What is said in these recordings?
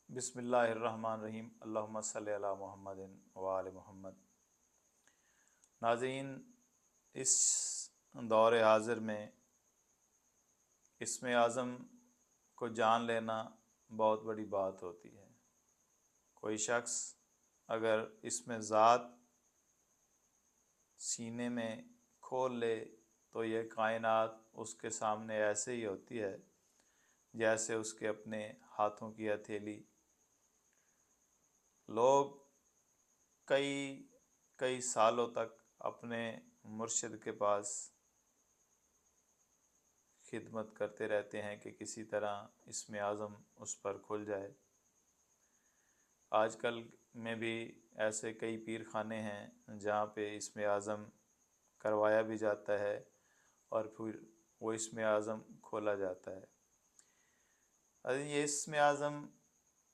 بسم اللہ الرحمن الرحیم، اللہم صلی علی محمد و آل محمد۔ ناظرین، اس دور حاضر میں اسم اعظم کو جان لینا بہت بڑی بات ہوتی ہے۔ کوئی شخص اگر اسم ذات سینے میں کھول لے تو یہ کائنات اس کے سامنے ایسے ہی ہوتی ہے جیسے اس کے اپنے ہاتھوں کی ہتھیلی۔ لوگ کئی سالوں تک اپنے مرشد کے پاس خدمت کرتے رہتے ہیں کہ کسی طرح اسم اعظم اس پر کھل جائے۔ آج کل میں بھی ایسے کئی پیر خانے ہیں جہاں پہ اسم اعظم کروایا بھی جاتا ہے اور پھر وہ اسم اعظم کھولا جاتا ہے۔ یہ اسم اعظم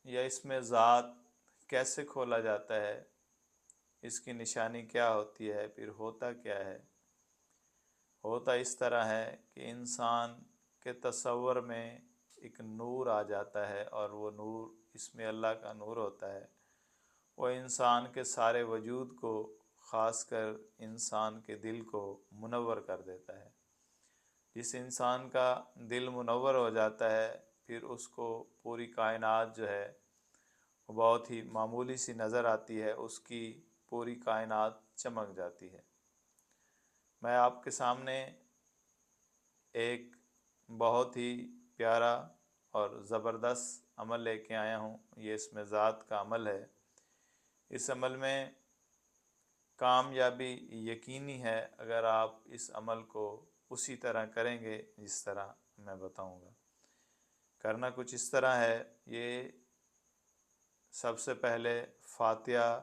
یا اسم ذات کیسے کھولا جاتا ہے، اس کی نشانی کیا ہوتی ہے، پھر ہوتا کیا ہے؟ ہوتا اس طرح ہے کہ انسان کے تصور میں ایک نور آ جاتا ہے، اور وہ نور اسم اللہ کا نور ہوتا ہے۔ وہ انسان کے سارے وجود کو، خاص کر انسان کے دل کو منور کر دیتا ہے۔ جس انسان کا دل منور ہو جاتا ہے، پھر اس کو پوری کائنات جو ہے وہ بہت ہی معمولی سی نظر آتی ہے، اس کی پوری کائنات چمک جاتی ہے۔ میں آپ کے سامنے ایک بہت ہی پیارا اور زبردست عمل لے کے آیا ہوں۔ یہ اسم ذات کا عمل ہے۔ اس عمل میں کامیابی یقینی ہے اگر آپ اس عمل کو اسی طرح کریں گے جس طرح میں بتاؤں گا۔ کرنا کچھ اس طرح ہے۔ یہ سب سے پہلے فاتحہ،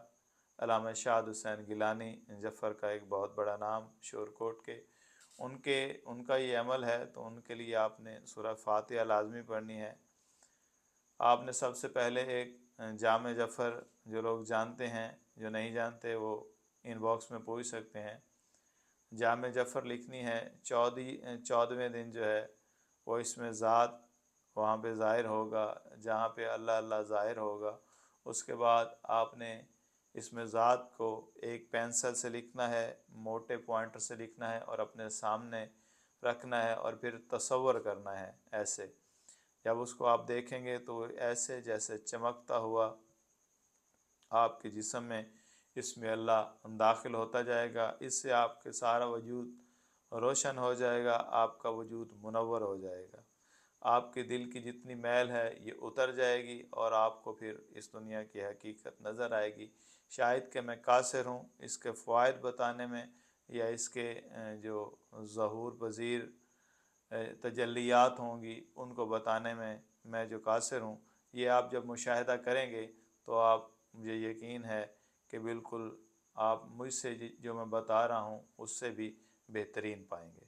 علامہ شاد حسین گیلانی جعفر کا ایک بہت بڑا نام، شور کوٹ کے، ان کا یہ عمل ہے، تو ان کے لیے آپ نے سورہ فاتحہ لازمی پڑھنی ہے۔ آپ نے سب سے پہلے ایک جامع جعفر، جو لوگ جانتے ہیں، جو نہیں جانتے وہ ان باکس میں پوچھ سکتے ہیں، جامع جعفر لکھنی ہے۔ 14ویں دن جو ہے وہ اسم ذات وہاں پہ ظاہر ہوگا جہاں پہ اللہ اللہ ظاہر ہوگا۔ اس کے بعد آپ نے اسم ذات کو ایک پینسل سے لکھنا ہے، موٹے پوائنٹر سے لکھنا ہے اور اپنے سامنے رکھنا ہے، اور پھر تصور کرنا ہے ایسے۔ جب اس کو آپ دیکھیں گے تو ایسے جیسے چمکتا ہوا آپ کے جسم میں اسم اللہ داخل ہوتا جائے گا۔ اس سے آپ کے سارا وجود روشن ہو جائے گا، آپ کا وجود منور ہو جائے گا۔ آپ کے دل کی جتنی میل ہے یہ اتر جائے گی، اور آپ کو پھر اس دنیا کی حقیقت نظر آئے گی۔ شاید کہ میں قاصر ہوں اس کے فوائد بتانے میں، یا اس کے جو ظہور پذیر تجلیات ہوں گی ان کو بتانے میں جو قاصر ہوں۔ یہ آپ جب مشاہدہ کریں گے تو آپ، مجھے یقین ہے کہ بالکل آپ مجھ سے جو میں بتا رہا ہوں اس سے بھی بہترین پائیں گے۔